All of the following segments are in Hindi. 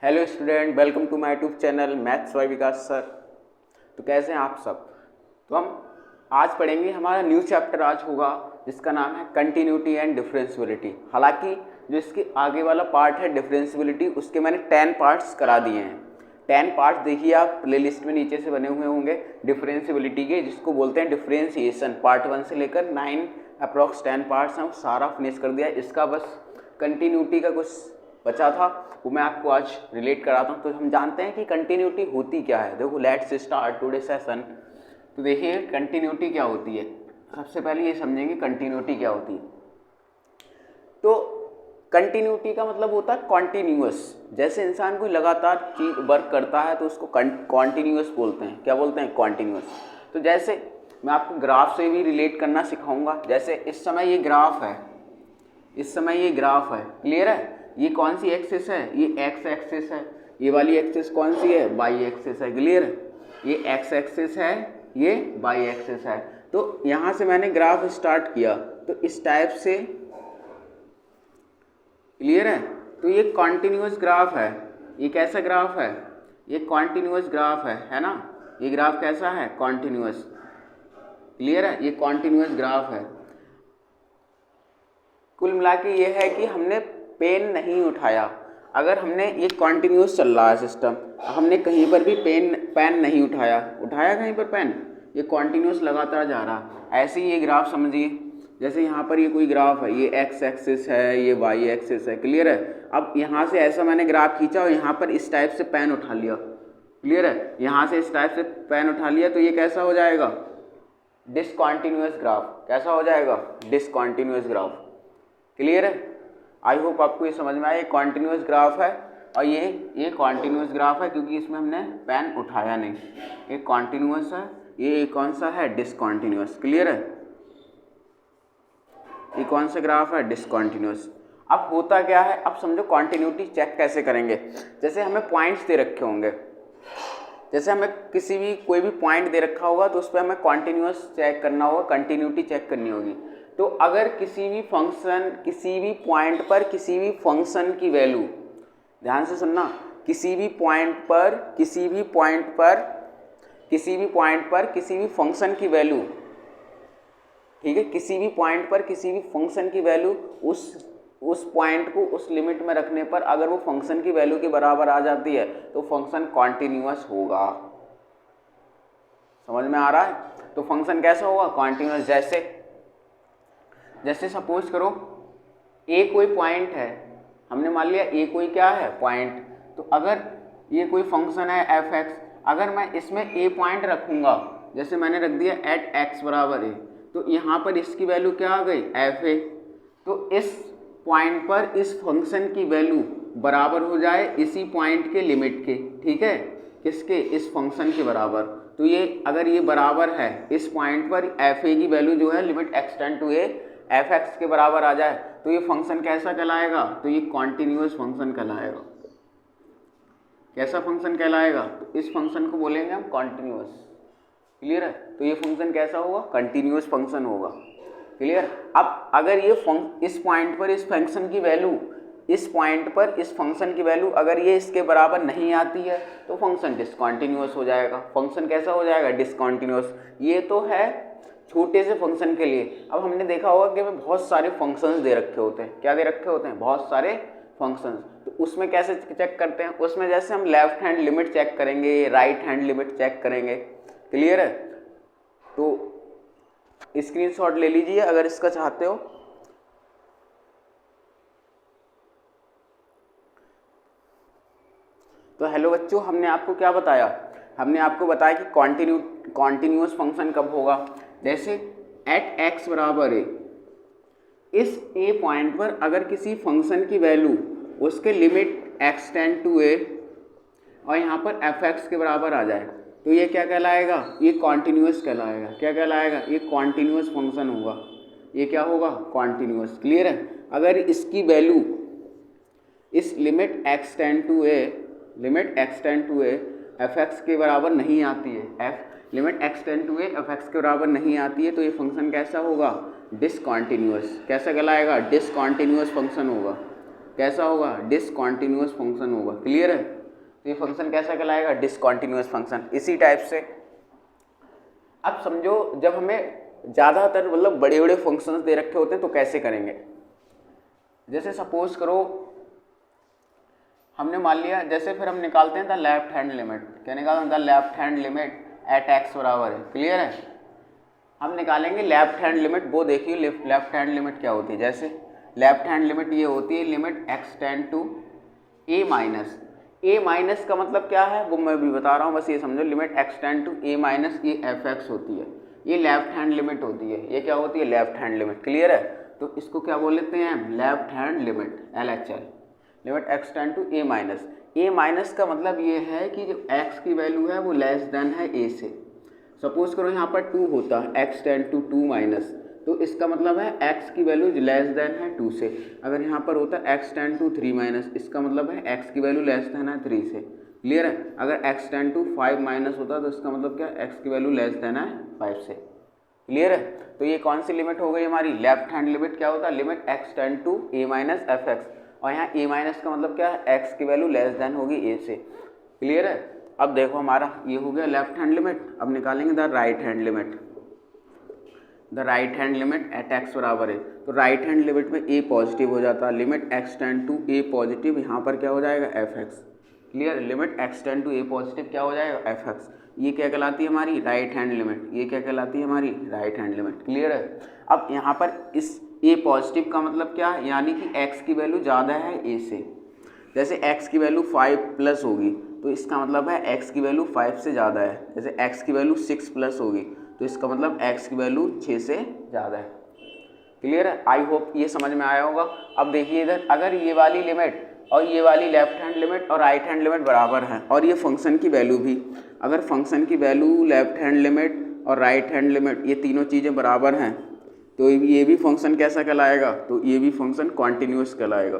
Hello student, welcome to my YouTube channel maths by Vikas sir. तो कैसे हैं आप सब। तो हम आज पढ़ेंगे, हमारा न्यू चैप्टर आज होगा जिसका नाम है कंटिन्यूटी एंड डिफरेंशियबिलिटी। हालांकि जो इसके आगे वाला पार्ट है डिफरेंशियबिलिटी, उसके मैंने 10 पार्ट्स करा दिए हैं। 10 पार्ट्स देखिए आप प्लेलिस्ट में नीचे से बने हुए होंगे डिफरेंशियबिलिटी के, जिसको बोलते हैं डिफरेंशिएशन। पार्ट 1 से लेकर 9 अप्रॉक्स 10 पार्ट्स हैं, सारा फिनिश कर दिया। इसका बस कंटिन्यूटी का कुछ बचा था, वो मैं आपको आज रिलेट कराता हूँ। तो हम जानते हैं कि कंटिन्यूटी होती क्या है। देखो, लेट्स स्टार्ट टुडे सेशन। तो देखिए कंटिन्यूटी क्या होती है। सबसे पहले ये समझेंगे कंटिन्यूटी क्या होती है। तो कंटिन्यूटी का मतलब होता है कॉन्टिन्यूअस। जैसे इंसान कोई लगातार चीज वर्क करता है तो उसको कॉन्टिन्यूअस बोलते हैं। क्या बोलते हैं? कॉन्टिन्यूअस। तो जैसे मैं आपको ग्राफ से भी रिलेट करना सिखाऊंगा। जैसे इस समय ये ग्राफ है, इस समय ये ग्राफ है, क्लियर है। ये कौन सी एक्सिस है? ये एक्स एक्सिस है। ये वाली एक्सिस कौन सी है? वाई एक्सिस है, क्लियर है। ये एक्स एक्सिस है, ये वाई एक्सिस है। तो यहाँ से मैंने ग्राफ स्टार्ट किया तो इस टाइप से, क्लियर है। तो ये कॉन्टिन्यूअस ग्राफ है। ये कैसा ग्राफ है? ये कॉन्टिन्यूअस ग्राफ है ना। ये ग्राफ कैसा है? कॉन्टिन्यूअस, क्लियर है। ये कॉन्टिन्यूअस ग्राफ है। कुल मिला के ये है कि हमने पेन नहीं उठाया। अगर हमने ये कॉन्टिन्यूस चल रहा है सिस्टम, हमने कहीं पर भी पेन नहीं उठाया कहीं पर पेन, ये कॉन्टिन्यूस लगातार जा रहा। ऐसे ही ये ग्राफ समझिए। जैसे यहाँ पर ये कोई ग्राफ है, ये एक्स एक्सिस है, ये वाई एक्सिस है, क्लियर है। अब यहाँ से ऐसा मैंने ग्राफ खींचा और यहाँ पर इस टाइप से पेन उठा लिया, क्लियर है। यहाँ से इस टाइप से पेन उठा लिया तो ये कैसा हो जाएगा? Discontinuous graph. कैसा हो जाएगा? डिसकॉन्टिन्यूअस ग्राफ, क्लियर है। आई होप आपको ये समझ में आया। ये कॉन्टिन्यूअस ग्राफ है और ये कॉन्टिन्यूअस ग्राफ है क्योंकि इसमें हमने पेन उठाया नहीं। ये कॉन्टिन्यूअस है, ये कौन सा है? डिसकॉन्टिन्यूअस, क्लियर है। ये कौन सा ग्राफ है? डिसकॉन्टिन्यूअस। अब होता क्या है, अब समझो कॉन्टिन्यूटी चेक कैसे करेंगे। जैसे हमें पॉइंट्स दे रखे होंगे, जैसे हमें किसी भी कोई भी पॉइंट दे रखा होगा तो उस पर हमें कॉन्टिन्यूअस चेक करना होगा, कंटिन्यूटी चेक करनी होगी। तो अगर किसी भी फंक्शन, किसी भी पॉइंट पर किसी भी फंक्शन की वैल्यू, ध्यान से सुनना, किसी भी पॉइंट पर किसी भी फंक्शन की वैल्यू, ठीक है, किसी भी पॉइंट पर किसी भी फंक्शन की वैल्यू उस पॉइंट को उस लिमिट में रखने पर अगर वो फंक्शन की वैल्यू के बराबर आ जाती है तो फंक्शन कॉन्टिन्यूअस होगा। समझ में आ रहा है? तो फंक्शन कैसा होगा? कॉन्टिन्यूअस। जैसे सपोज करो ए कोई पॉइंट है, हमने मान लिया ए कोई क्या है? पॉइंट। तो अगर ये कोई फंक्शन है एफ एक्स, अगर मैं इसमें ए पॉइंट रखूँगा, जैसे मैंने रख दिया एट एक्स बराबर ए, तो यहाँ पर इसकी वैल्यू क्या आ गई? F A. तो इस पॉइंट पर इस फंक्शन की वैल्यू बराबर हो जाए इसी पॉइंट के लिमिट के, ठीक है, किसके? इस फंक्शन के बराबर। तो ये अगर ये बराबर है इस पॉइंट पर एफ ए की वैल्यू जो है limit x tend to a f x के बराबर आ जाए तो ये फंक्शन कैसा कहलाएगा? तो ये कॉन्टिन्यूअस फंक्शन कहलाएगा। कैसा फंक्शन कहलाएगा? तो इस फंक्शन को बोलेंगे हम कॉन्टिन्यूअस, क्लियर है। तो ये फंक्शन कैसा होगा? कंटिन्यूअस फंक्शन होगा, क्लियर। अब अगर ये इस पॉइंट पर इस फंक्शन की वैल्यू, इस पॉइंट पर इस फंक्शन की वैल्यू अगर ये इसके बराबर नहीं आती है तो फंक्शन डिसकॉन्टिन्यूअस हो जाएगा। फंक्शन कैसा हो जाएगा? डिसकॉन्टिन्यूअस। ये तो है छोटे से फंक्शन के लिए। अब हमने देखा होगा कि बहुत सारे फंक्शंस दे रखे होते हैं। क्या दे रखे होते हैं? बहुत सारे फंक्शंस। तो उसमें कैसे चेक करते हैं? उसमें जैसे हम लेफ्ट हैंड लिमिट चेक करेंगे, राइट हैंड लिमिट चेक करेंगे, क्लियर है। तो स्क्रीनशॉट ले लीजिए अगर इसका चाहते हो। तो हेलो बच्चों, हमने आपको क्या बताया? हमने आपको बताया कि कॉन्टिन्यूअस फंक्शन कब होगा। जैसे एट एक्स बराबर ए, इस ए पॉइंट पर अगर किसी फंक्शन की वैल्यू उसके लिमिट एक्सटेंड टू ए और यहाँ पर एफ एक्स के बराबर आ जाए तो ये क्या कहलाएगा? ये कॉन्टिन्यूअस कहलाएगा। क्या कहलाएगा? ये कॉन्टिन्यूअस फंक्शन होगा। ये क्या होगा? कॉन्टिन्यूअस, क्लियर है। अगर इसकी वैल्यू इस limit x tend to a f x के बराबर नहीं आती है, limit x tend to a f x के बराबर नहीं आती है तो ये फंक्शन कैसा होगा? डिसकॉन्टिन्यूअस। कैसा कहलाएगा? डिसकॉन्टिन्यूअस फंक्शन होगा। कैसा होगा, डिसकंटिन्यूअस फंक्शन होगा। क्लियर है, तो ये फंक्शन कैसा कहलाएगा, डिसकंटिन्यूअस फंक्शन। इसी टाइप से अब समझो जब हमें ज़्यादातर मतलब बड़े बड़े फंक्शंस दे रखे होते हैं तो कैसे करेंगे। जैसे सपोज करो हमने मान लिया, जैसे फिर हम निकालते हैं द लेफ्ट हैंड लिमिट। क्या निकालते हैं, the left hand limit eight x बराबर है। क्लियर है, हम निकालेंगे लेफ्ट हैंड लिमिट। वो देखिए लेफ्ट हैंड लिमिट क्या होती है। जैसे लेफ्ट हैंड लिमिट ये होती है limit x tend to a minus. A minus का मतलब क्या है वो मैं भी बता रहा हूँ, बस ये समझो। Limit x tend to a minus ये एफ एक्स होती है, ये लेफ्ट हैंड लिमिट होती है। ये क्या होती है, लेफ्ट हैंड लिमिट। क्लियर है, तो इसको क्या बोल लेते हैं, left hand limit, LHL, limit x tend to a minus. A minus का मतलब ये है कि जो एक्स की वैल्यू है वो लेस देन है ए से। सपोज करो यहाँ पर 2 होता है, एक्स टेंड टू 2 माइनस, तो इसका मतलब है एक्स की वैल्यू लेस देन है 2 से। अगर यहाँ पर होता है एक्स टेंड टू 3 माइनस, इसका मतलब है एक्स की वैल्यू लेस देन है 3 से। क्लियर है, अगर एक्स टेंड टू 5 माइनस होता तो इसका मतलब क्या, एक्स की वैल्यू लेस देन है 5 से। क्लियर है, तो ये कौन सी लिमिट हो गई हमारी, लेफ्ट हैंड लिमिट। क्या होता है, limit x tend to a minus f x, और यहाँ ए माइनस का मतलब क्या है, एक्स की वैल्यू लेस देन होगी ए से। क्लियर है, अब देखो हमारा ये हो गया लेफ्ट हैंड लिमिट। अब निकालेंगे the right hand limit. The right hand limit eight x बराबर है, तो राइट हैंड लिमिट में ए पॉजिटिव हो जाता है। Limit x tend to a positive, यहाँ पर क्या हो जाएगा, f x. Clear, limit x tend to a positive क्या हो जाएगा, एफ एक्स। ये क्या कहलाती है हमारी राइट हैंड लिमिट, ये क्या कहलाती है हमारी राइट हैंड लिमिट। क्लियर है, अब यहाँ पर इस ए पॉजिटिव का मतलब क्या है, यानी कि एक्स की वैल्यू ज़्यादा है ए से। जैसे एक्स की वैल्यू 5 प्लस होगी तो इसका मतलब है एक्स की वैल्यू 5 से ज़्यादा है। जैसे एक्स की वैल्यू 6 प्लस होगी तो इसका मतलब एक्स की वैल्यू 6 से ज़्यादा है। क्लियर है, आई होप ये समझ में आया होगा। अब देखिए इधर, अगर ये वाली लिमिट और ये वाली लेफ्ट हैंड लिमिट और राइट हैंड लिमिट बराबर है, और ये फंक्शन की वैल्यू भी, अगर फंक्शन की वैल्यू लेफ्ट हैंड लिमिट और राइट हैंड लिमिट ये तीनों चीज़ें बराबर हैं, तो ये भी फंक्शन कैसा कहलाएगा, तो ये भी फंक्शन कॉन्टिन्यूस कहलाएगा।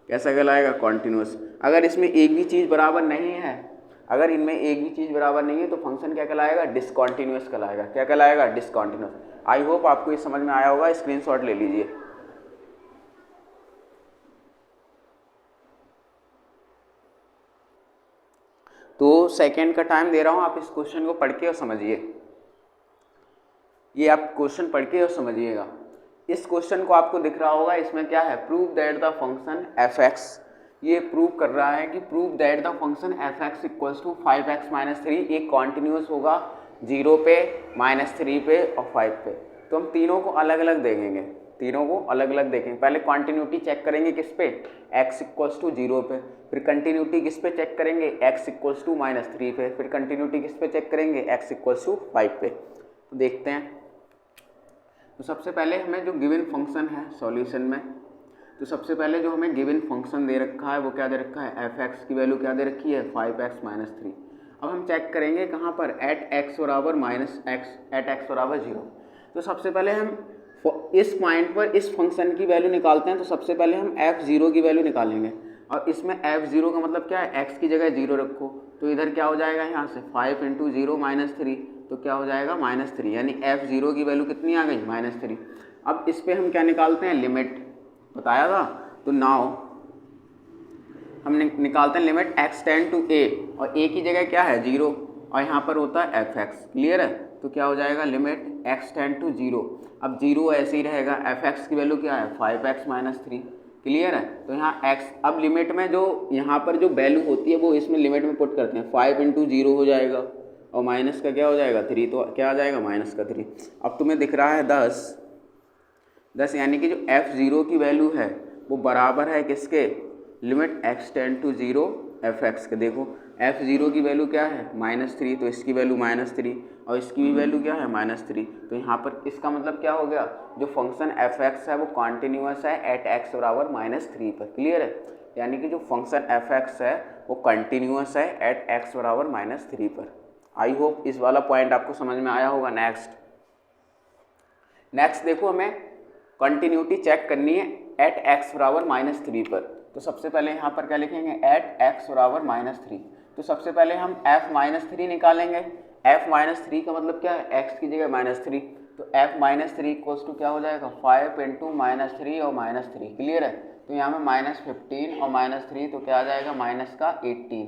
कैसा कहलाएगा, कॉन्टिन्यूस। अगर इसमें एक भी चीज़ बराबर नहीं है, अगर इनमें एक भी चीज़ बराबर नहीं है तो फंक्शन क्या कहलाएगा, डिसकॉन्टिन्यूस कहलाएगा। क्या कहलाएगा, डिसकॉन्टिन्यूस। आई होप आपको ये समझ में आया होगा, स्क्रीनशॉट ले लीजिए। तो सेकंड का टाइम दे रहा हूँ, आप इस क्वेश्चन को पढ़ के और समझिए। ये आप क्वेश्चन पढ़ के और समझिएगा। इस क्वेश्चन को आपको दिख रहा होगा, इसमें क्या है, prove that the function f x. ये प्रूव कर रहा है कि prove that the function f x equals to 5x minus 3 एक कॉन्टिन्यूस होगा 0 पे, -3 पे और 5 पे। तो हम तीनों को अलग अलग देखेंगे, तीनों को अलग अलग देखेंगे। पहले कॉन्टिन्यूटी चेक करेंगे किस पे, x इक्वल्स टू 0 पे। फिर कंटिन्यूटी किस पे चेक करेंगे, x इक्वल्स टू -3 पे। फिर कंटिन्यूटी किस पे चेक करेंगे, x इक्वल्स टू 5 पे। तो देखते हैं। तो सबसे पहले हमें जो गिवन फंक्शन है सॉल्यूशन में, तो सबसे पहले जो हमें गिवन फंक्शन दे रखा है वो क्या दे रखा है, एफ एक्स की वैल्यू क्या दे रखी है, 5x माइनस 3। अब हम चेक करेंगे कहाँ पर, एट एक्स बराबर माइनस एक्स, एट एक्स बराबर 0। तो सबसे पहले हम इस पॉइंट पर इस फंक्शन की वैल्यू निकालते हैं। तो सबसे पहले हम f0 की वैल्यू निकालेंगे, और इसमें f0 का मतलब क्या है, x की जगह 0 रखो। तो इधर क्या हो जाएगा, यहाँ से 5 × 0 -3, तो क्या हो जाएगा -3, यानी f0 की वैल्यू कितनी आ गई, -3। अब इस पर हम क्या निकालते हैं, लिमिट बताया था। तो नाउ हम निकालते हैं limit x tend to a, और a की जगह क्या है 0, और यहाँ पर होता है fx। क्लियर है, तो क्या हो जाएगा, लिमिट x टेंड टू 0। अब 0 ऐसे ही रहेगा, fx की वैल्यू क्या है, 5x माइनस 3। क्लियर है, तो यहाँ x, अब लिमिट में जो यहाँ पर जो वैल्यू होती है वो इसमें लिमिट में पुट करते हैं। 5 × 0 हो जाएगा, और माइनस का क्या हो जाएगा 3, तो क्या आ जाएगा -3। अब तुम्हें दिख रहा है 10, यानी कि जो f0 की वैल्यू है वो बराबर है किसके, limit x tend to 0 fx के। देखो f0 की वैल्यू क्या है, -3, तो इसकी वैल्यू -3, और इसकी भी वैल्यू क्या है, -3। तो यहाँ पर इसका मतलब क्या हो गया, जो फंक्शन fx है वो कॉन्टिन्यूस है एट x बराबर -3 पर। क्लियर है, यानी कि जो फंक्शन fx है वो कंटिन्यूस है एट x बराबर -3 पर। आई होप इस वाला पॉइंट आपको समझ में आया होगा। नेक्स्ट देखो, हमें कंटिन्यूटी चेक करनी है एट x बराबर -3 पर। तो सबसे पहले यहाँ पर क्या लिखेंगे, एट x बराबर -3। तो सबसे पहले हम f-3 निकालेंगे। f-3 का मतलब क्या है, x की जगह -3, तो f-3 इक्वल्स टू क्या हो जाएगा, 5 × -3 और -3। क्लियर है, तो यहाँ में -15 और -3 तो क्या आ जाएगा माइनस का 18,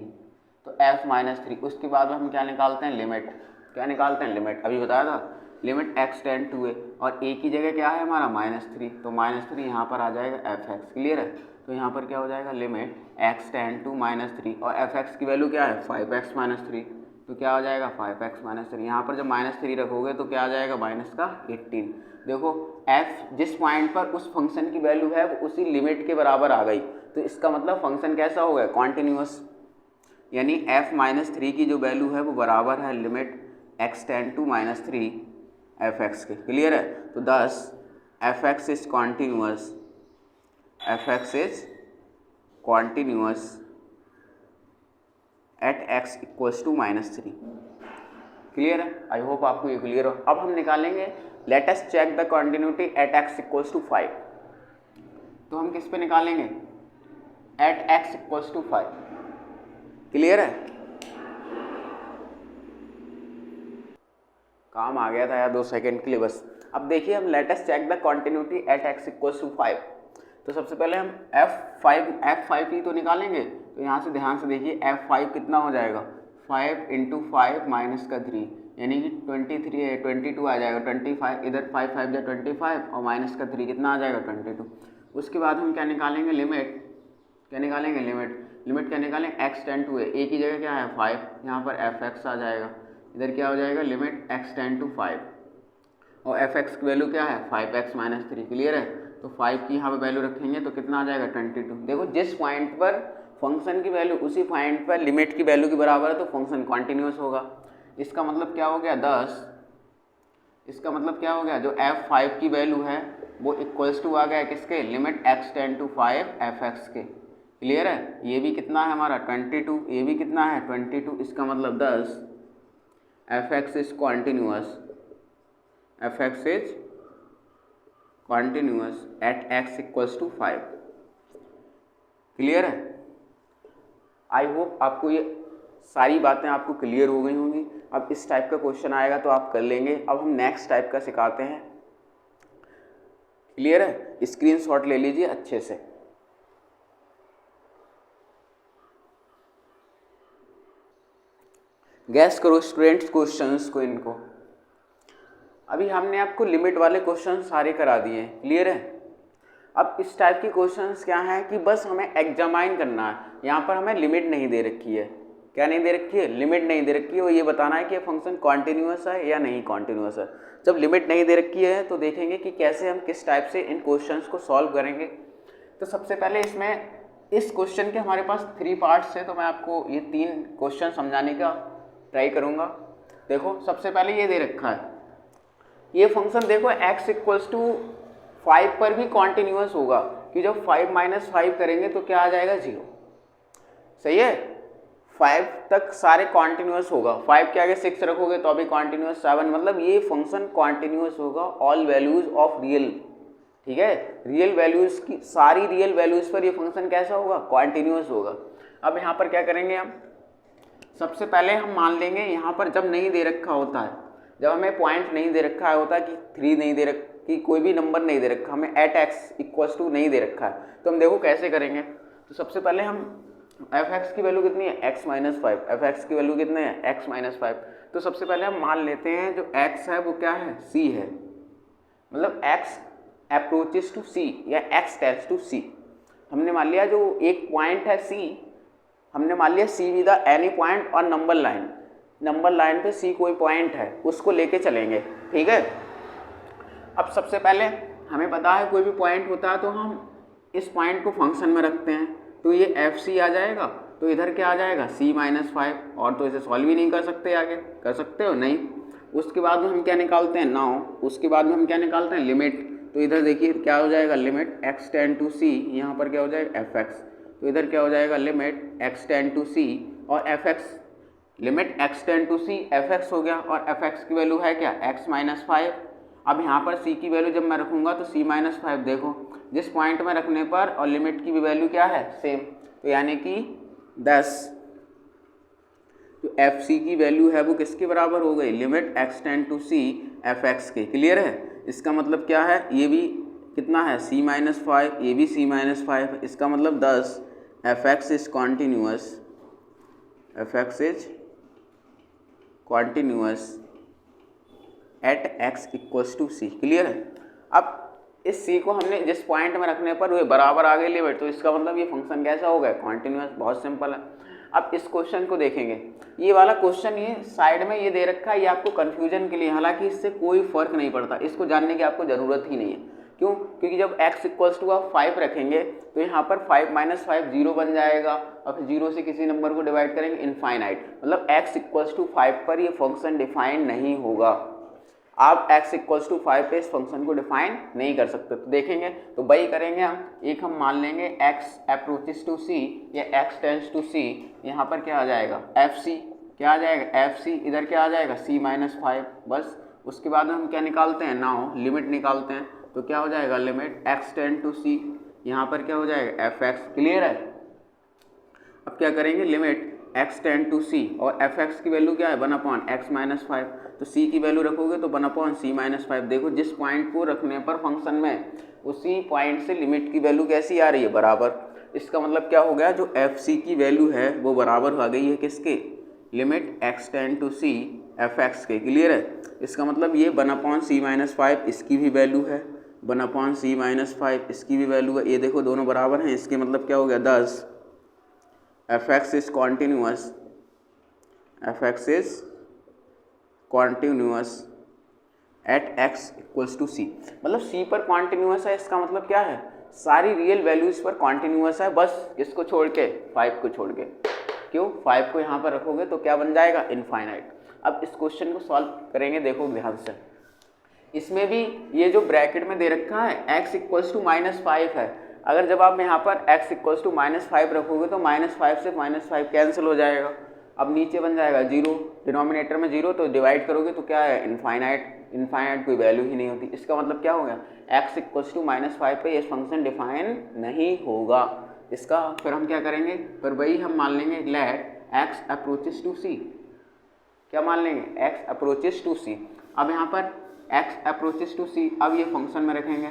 तो f -3। उसके बाद हम क्या निकालते हैं लिमिट, क्या निकालते हैं लिमिट, अभी बताया था limit x tend to a, और a की जगह क्या है हमारा -3, तो -3 यहाँ पर आ जाएगा fx। क्लियर है, तो यहाँ पर क्या हो जाएगा लिमिट x टेंड टू -3 और fx की वैल्यू क्या है 5x -3, तो क्या हो जाएगा 5x -3। यहाँ पर जब -3 रखोगे तो क्या आ जाएगा माइनस का 18। देखो f जिस पॉइंट पर उस फंक्शन की वैल्यू है वो उसी लिमिट के बराबर आ गई, तो इसका मतलब फंक्शन कैसा हो गया कॉन्टिन्यूअस, यानी f -3 की जो वैल्यू है वो बराबर है limit x tend to -3 fx के। क्लियर है, तो thus fx is continuous, fx is continuous at x equals to -3। Clear है, आई होप आपको ये क्लियर हो। अब हम निकालेंगे let us check the continuity at x equals to 5, तो हम किस पे निकालेंगे at x equals to 5। Clear है, काम आ गया था यार 2 सेकंड के लिए बस। अब देखिए हम let us check the continuity at x equals to 5, तो सबसे पहले हम f5 ही तो निकालेंगे, तो यहाँ से ध्यान से देखिए f5 कितना हो जाएगा 5 × 5 माइनस का 3, यानी कि 22 आ जाएगा, 25 इधर 5 5 या 25 और माइनस का 3 कितना आ जाएगा 22। उसके बाद हम क्या निकालेंगे लिमिट, क्या निकालेंगे लिमिट क्या निकालें x टेंड टू a की जगह क्या है 5, यहाँ पर fx आ जाएगा, इधर क्या हो जाएगा लिमिट x टेंड टू 5 और fx की वैल्यू क्या है 5x -3। क्लियर है, तो 5 की यहाँ पे वैल्यू रखेंगे तो कितना आ जाएगा 22। देखो जिस पॉइंट पर फंक्शन की वैल्यू उसी पॉइंट पर लिमिट की वैल्यू के बराबर है तो फंक्शन कॉन्टिन्यूअस होगा। इसका मतलब क्या हो गया 10, इसका मतलब क्या हो गया जो f5 की वैल्यू है वो इक्वल्स टू आ गया किसके limit x tend to 5 fx के। क्लियर है, ये भी कितना है हमारा 22, ये भी कितना है 22, इसका मतलब 10 fx is continuous, fx is continuous at x equals to 5। Clear है, आई होप आपको ये सारी बातें आपको क्लियर हो गई होंगी। अब इस टाइप का क्वेश्चन आएगा तो आप कर लेंगे। अब हम नेक्स्ट टाइप का सिखाते हैं। क्लियर है, स्क्रीनशॉट ले लीजिए अच्छे से। गैस करो स्टूडेंट्स क्वेश्चंस को, इनको अभी हमने आपको लिमिट वाले क्वेश्चन सारे करा दिए। क्लियर है, अब इस टाइप के क्वेश्चंस क्या हैं कि बस हमें एग्जामाइन करना है। यहाँ पर हमें लिमिट नहीं दे रखी है, क्या नहीं दे रखी है लिमिट नहीं दे रखी है, और ये बताना है कि फंक्शन कॉन्टिन्यूअस है या नहीं कॉन्टिन्यूअस है। जब लिमिट नहीं दे रखी है तो देखेंगे कि कैसे हम किस टाइप से इन क्वेश्चंस को सॉल्व करेंगे। तो सबसे पहले इसमें इस क्वेश्चन के हमारे पास 3 पार्ट्स है, तो मैं आपको ये 3 क्वेश्चन समझाने का ट्राई करूँगा। देखो सबसे पहले ये दे रखा है, ये फंक्शन देखो x इक्वल्स टू 5 पर भी कॉन्टिन्यूअस होगा कि जब 5 - 5 करेंगे तो क्या आ जाएगा 0। सही है, 5 तक सारे कॉन्टिन्यूअस होगा, 5 के आगे 6 रखोगे तो अभी कॉन्टिन्यूअस 7, मतलब ये फंक्शन कॉन्टिन्यूअस होगा ऑल वैल्यूज ऑफ रियल। ठीक है, रियल वैल्यूज की सारी रियल वैल्यूज पर ये फंक्शन कैसा होगा कॉन्टिन्यूअस होगा। अब यहाँ पर क्या करेंगे हम, सबसे पहले हम मान लेंगे यहाँ पर जब नहीं दे रखा होता है, जब हमें पॉइंट नहीं दे रखा होता कि 3 नहीं दे रखा कि कोई भी नंबर नहीं दे रखा, हमें एट x इक्वल्स टू नहीं दे रखा है, तो हम देखो कैसे करेंगे। तो सबसे पहले हम fx की वैल्यू कितनी है x - 5, fx की वैल्यू कितने है x - 5। तो सबसे पहले हम मान लेते हैं जो x है वो क्या है c है, मतलब x अप्रोचेस टू c या x टेंड्स टू c। हमने मान लिया जो एक पॉइंट है c, हमने मान लिया c विद एनी पॉइंट और नंबर लाइन पे c कोई पॉइंट है उसको लेके चलेंगे। ठीक है, अब सबसे पहले हमें पता है कोई भी पॉइंट होता है तो हम इस पॉइंट को फंक्शन में रखते हैं, तो ये fc आ जाएगा, तो इधर क्या आ जाएगा c - 5, और तो इसे सॉल्व ही नहीं कर सकते, आगे कर सकते हो नहीं। उसके बाद में हम क्या निकालते हैं नाउ, उसके बाद में हम क्या निकालते हैं लिमिट। तो इधर देखिए क्या हो जाएगा limit x tend to c, यहाँ पर क्या हो जाएगा fx, तो इधर क्या हो जाएगा limit x tend to c और fx, limit x tend to c fx हो गया, और fx की वैल्यू है क्या x - 5। अब यहाँ पर c की वैल्यू जब मैं रखूँगा तो c - 5, देखो जिस पॉइंट में रखने पर और लिमिट की भी वैल्यू क्या है सेम, तो यानी कि 10 जो fc की वैल्यू है वो किसके बराबर हो गई limit x tend to c fx के। क्लियर है, इसका मतलब क्या है, ये भी कितना है c माइनस फाइव, ये भी c माइनस फाइव, इसका मतलब 10 fx is continuous, fx is continuous at x equals to c। Clear है। अब इस c को हमने जिस पॉइंट में रखने पर वो बराबर आ गई लिमिट, तो इसका मतलब ये फंक्शन कैसा हो गया, कॉन्टीन्यूअस। बहुत सिंपल है। अब इस क्वेश्चन को देखेंगे, ये वाला क्वेश्चन ये साइड में ये दे रखा है, ये आपको कन्फ्यूजन के लिए, हालांकि इससे कोई फर्क नहीं पड़ता, इसको जानने की आपको ज़रूरत ही नहीं है। क्यों? क्योंकि जब x इक्वल्स टू आप 5 रखेंगे तो यहाँ पर 5 माइनस 5 जीरो बन जाएगा, और फिर जीरो से किसी नंबर को डिवाइड करेंगे इनफाइनाइट, मतलब x इक्वल्स टू 5 पर ये फंक्शन डिफाइन नहीं होगा। आप x इक्वल्स टू 5 पे इस फंक्शन को डिफाइन नहीं कर सकते। तो देखेंगे तो वही करेंगे हम, एक हम मान लेंगे x अप्रोचेस टू c या x टेंड्स टू c, यहाँ पर क्या आ जाएगा fc, क्या आ जाएगा fc, इधर क्या आ जाएगा c माइनस 5। बस उसके बाद हम क्या निकालते हैं, नाउ लिमिट निकालते हैं, तो क्या हो जाएगा limit x tend to c, यहाँ पर क्या हो जाएगा fx। क्लियर है। अब क्या करेंगे, limit x tend to c, और fx की वैल्यू क्या है 1/x माइनस 5, तो c की वैल्यू रखोगे तो 1/c माइनस 5। देखो जिस पॉइंट को रखने पर फंक्शन में उसी पॉइंट से लिमिट की वैल्यू कैसी आ रही है, बराबर। इसका मतलब क्या हो गया, जो fc की वैल्यू है वो बराबर आ गई है किसके, limit x tend to c fx के। क्लियर है। इसका मतलब ये 1/c माइनस 5 इसकी भी वैल्यू है, 1/c माइनस 5 इसकी भी वैल्यू है, ये देखो दोनों बराबर हैं। इसके मतलब क्या हो गया 10 fx is continuous, fx is continuous at x equals to c, मतलब c पर कॉन्टीन्यूअस है। इसका मतलब क्या है, सारी रियल वैल्यूज पर कॉन्टीन्यूअस है, बस इसको छोड़ के 5 को छोड़ के। क्यों, 5 को यहाँ पर रखोगे तो क्या बन जाएगा, इनफाइनाइट। अब इस क्वेश्चन को सॉल्व करेंगे, देखो ध्यान से। इसमें भी ये जो ब्रैकेट में दे रखा है x इक्वल्स टू माइनस 5 है, अगर जब आप यहाँ पर x इक्वल्स टू माइनस 5 रखोगे तो माइनस 5 से माइनस 5 कैंसिल हो जाएगा। अब नीचे बन जाएगा 0, डिनोमिनेटर में 0, तो डिवाइड करोगे तो क्या है, इनफाइनाइट। इनफाइनाइट कोई वैल्यू ही नहीं होती। इसका मतलब क्या हो गया, x इक्वल्स टू माइनस 5 पे ये फंक्शन डिफाइन नहीं होगा। इसका फिर हम क्या करेंगे, फिर वही हम मान लेंगे let x approaches to c, क्या मान लेंगे, x अप्रोचेस टू c। अब यहाँ पर x अप्रोचेस टू c, अब ये फंक्शन में रखेंगे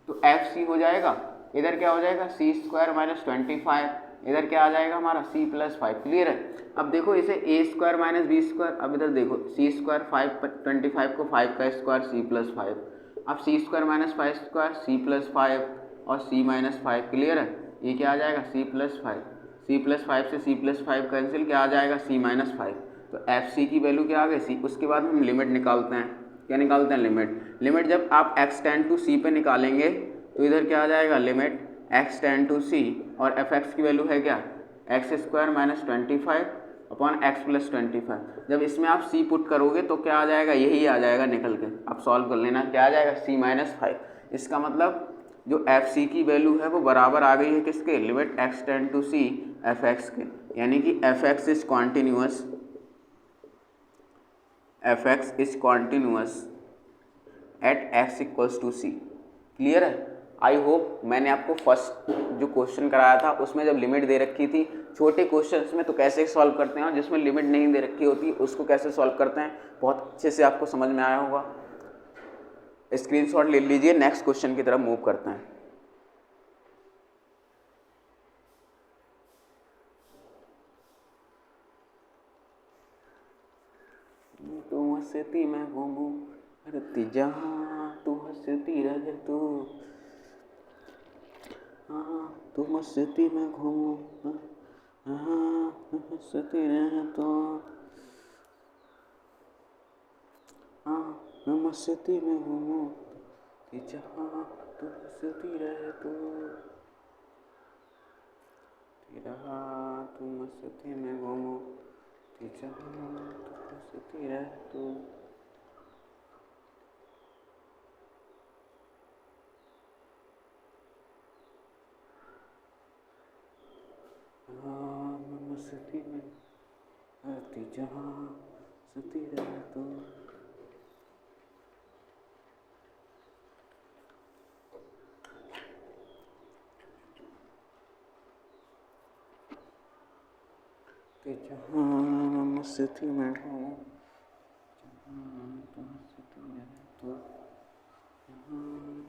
तो fc हो जाएगा, इधर क्या हो जाएगा c स्क्वायर माइनस 25, इधर क्या आ जाएगा हमारा c प्लस 5। क्लियर है। अब देखो इसे a square minus b square, अब इधर देखो c स्क्वायर 25 को 5 का स्क्वायर c प्लस 5, अब c square minus 5 square c plus 5 और c माइनस 5। क्लियर है। ये क्या आ जाएगा c प्लस 5, c प्लस 5 से c प्लस 5 कैंसिल, क्या आ जाएगा c माइनस 5, तो fc की वैल्यू क्या आ गई c। उसके बाद हम लिमिट निकालते हैं, क्या निकालते हैं, लिमिट जब आप x टेंड टू c पे निकालेंगे तो इधर क्या आ जाएगा, limit x tend to c, और fx की वैल्यू है क्या, x square minus 25 upon x plus 25। जब इसमें आप c पुट करोगे तो क्या आ जाएगा, यही आ जाएगा निकल के। अब सॉल्व कर लेना, क्या आ जाएगा c माइनस 5। इसका मतलब जो fc की वैल्यू है वो बराबर आ गई है किसके, limit x tend to c fx के, यानी कि fx is continuous, fx is continuous at x equals to c। Clear है। आई होप मैंने आपको फर्स्ट जो क्वेश्चन कराया था उसमें जब लिमिट दे रखी थी, छोटे क्वेश्चंस में तो कैसे सॉल्व करते हैं, और जिसमें लिमिट नहीं दे रखी होती उसको कैसे सॉल्व करते हैं, बहुत अच्छे से आपको समझ में आया होगा। स्क्रीनशॉट ले लीजिए। नेक्स्ट क्वेश्चन की तरफ मूव करते हैं। तू हंसती मैं घूमूं हरती जहाँ, तू हंसती रहे तू, हाँ तू मस्ती में घूमूं, हाँ हंसती रहे तो, हाँ मैं मस्ती में घूमूं जहाँ, तू हंसती रहे तो, तेरा तू मस्ती में घूमूं जहाँ, तू हंसती रहे तो। मस्ती में आती जहाँ सती रहे तो, जहाँ मस्ती में हूँ, जहाँ तो मस्ती रहे तो, जहाँ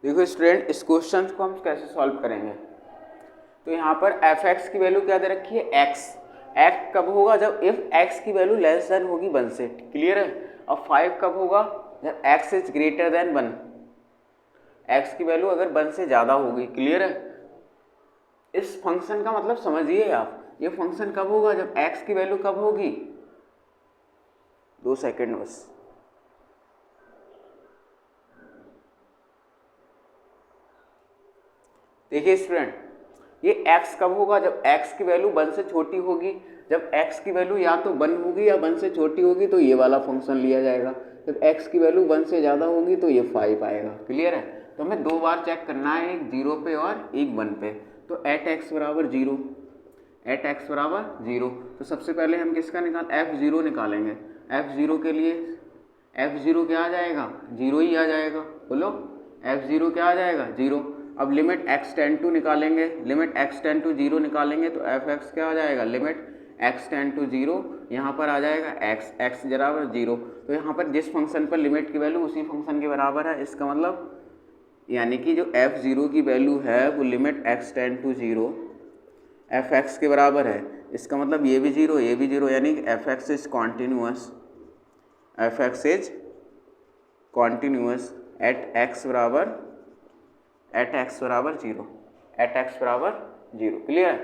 देखो स्टूडेंट, इस क्वेश्चन को हम कैसे सॉल्व करेंगे। तो यहाँ पर एफ एक्स की वैल्यू क्या दे रखी है, एक्स। एक्स कब होगा, जब इफ एक्स की वैल्यू लेस देन होगी 1 से, क्लियर है। और 5 कब होगा, जब x is greater than 1। X की वैल्यू अगर 1 से ज़्यादा होगी, क्लियर है। इस फंक्शन का मतलब समझिए आप, ये फंक्शन कब होगा, जब एक्स की वैल्यू कब होगी, 2 सेकेंड बस। देखिए स्टूडेंट, ये x कब होगा, जब x की वैल्यू 1 से छोटी होगी। जब x की वैल्यू या तो 1 होगी या 1 से छोटी होगी तो ये वाला फंक्शन लिया जाएगा। जब x की वैल्यू 1 से ज़्यादा होगी तो ये 5 आएगा, क्लियर है। तो हमें 2 बार चेक करना है, एक 0 पे और एक 1 पे। तो एट x बराबर 0, एट x बराबर 0। तो सबसे पहले हम किसका f0 निकालेंगे। f0 के लिए f0 क्या आ जाएगा, 0 ही आ जाएगा। बोलो f0 क्या आ जाएगा, 0। अब लिमिट x टेंड टू निकालेंगे, लिमिट x टेंड टू 0 निकालेंगे तो एफ एक्स क्या आ जाएगा, लिमिट x टेंड टू 0, यहाँ पर आ जाएगा x बराबर 0। तो यहाँ पर जिस फंक्शन पर लिमिट की वैल्यू उसी फंक्शन के बराबर है, इसका मतलब यानी कि जो f0 की वैल्यू है वो limit x tend to 0 f x के बराबर है। इसका मतलब ये भी 0 ये भी 0, यानी कि f x is continuous, f x is continuous at x बराबर 0, एट x बराबर 0, क्लियर है।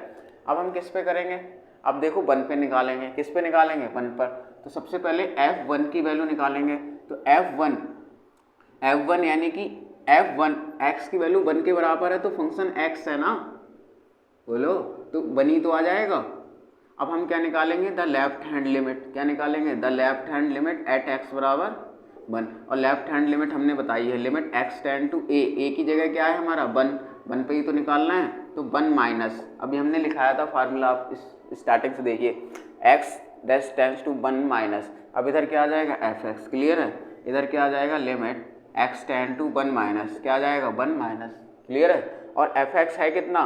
अब हम किस पे करेंगे, अब देखो 1 पे निकालेंगे। किस पे निकालेंगे, 1 पर। तो सबसे पहले f1 की वैल्यू निकालेंगे। तो f1 यानी कि f1 x की वैल्यू 1 के बराबर है तो फंक्शन x है ना, बोलो, तो 1 ही तो आ जाएगा। अब हम क्या निकालेंगे, द लेफ्ट हैंड लिमिट। क्या निकालेंगे, the left hand limit at x बराबर 1। और लेफ्ट हैंड लिमिट हमने बताई है, limit x tend to a की जगह क्या है हमारा 1 पे ही तो निकालना है। तो 1 माइनस, अभी हमने लिखाया था फार्मूला, आप इस स्टार्टिंग से देखिए, x dash tends to 1 minus. अब इधर क्या आ जाएगा, एफ एक्स, क्लियर है। इधर क्या आ जाएगा, limit x tend to 1 minus, क्या आ जाएगा 1 माइनस, क्लियर है। और एफ एक्स है कितना,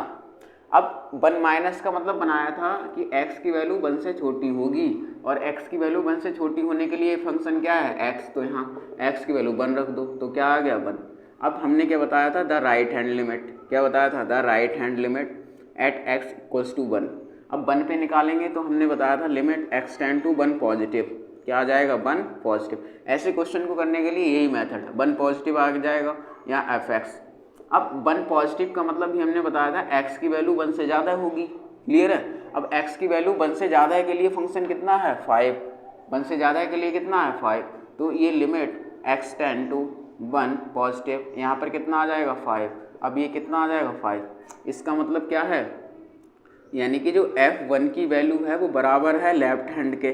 अब 1 माइनस का मतलब बनाया था कि x की वैल्यू 1 से छोटी होगी, और x की वैल्यू 1 से छोटी होने के लिए फंक्शन क्या है, x। तो यहाँ x की वैल्यू 1 रख दो, तो क्या आ गया 1। अब हमने क्या बताया था, द राइट हैंड लिमिट। क्या बताया था, the right hand limit at x equals to 1। अब 1 पे निकालेंगे तो हमने बताया था limit x tend to 1 positive, क्या आ जाएगा 1 पॉजिटिव। ऐसे क्वेश्चन को करने के लिए यही मेथड है, 1 पॉजिटिव आ जाएगा या fx। अब 1 पॉजिटिव का मतलब भी हमने बताया था x की वैल्यू 1 से ज़्यादा होगी, क्लियर है। अब x की वैल्यू 1 से ज़्यादा है के लिए फंक्शन कितना है 5, 1 से ज़्यादा है के लिए कितना है 5, तो ये limit x tend to 1 positive, यहाँ पर कितना आ जाएगा 5। अब ये कितना आ जाएगा 5। इसका मतलब क्या है, यानी कि जो f1 की वैल्यू है वो बराबर है लेफ्ट हैंड के,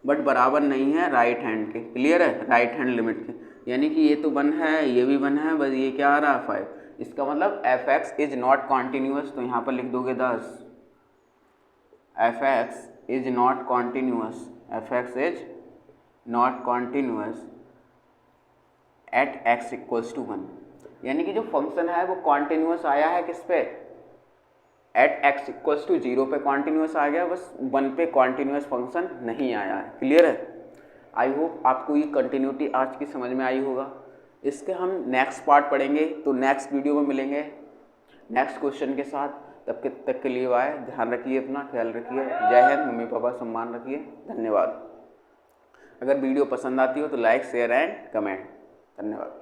बट बराबर नहीं है राइट हैंड के, क्लियर है, राइट हैंड लिमिट के। यानी कि ये तो 1 है, ये भी 1 है, बस ये क्या आ रहा है 5। इसका मतलब fx इज नॉट कॉन्टीन्यूअस, तो यहाँ पर लिख दोगे 10, fx is not continuous, fx is not continuous at x equals to 1। यानी कि जो फंक्शन है वो कॉन्टीन्यूअस आया है किस पे, एट x इक्वल्स टू 0 पे कॉन्टीन्यूअस आ गया, बस 1 पे कॉन्टीन्यूअस फंक्शन नहीं आया है, क्लियर है। आई होप आपको ये कंटिन्यूटी आज की समझ में आई होगा। इसके हम नेक्स्ट पार्ट पढ़ेंगे, तो नेक्स्ट वीडियो में मिलेंगे नेक्स्ट क्वेश्चन के साथ। तब तक के लिए बाय, ध्यान रखिए, अपना ख्याल रखिए, जय हिंद, मम्मी पापा सम्मान रखिए, धन्यवाद। अगर वीडियो पसंद आती हो तो लाइक शेयर एंड कमेंट, धन्यवाद।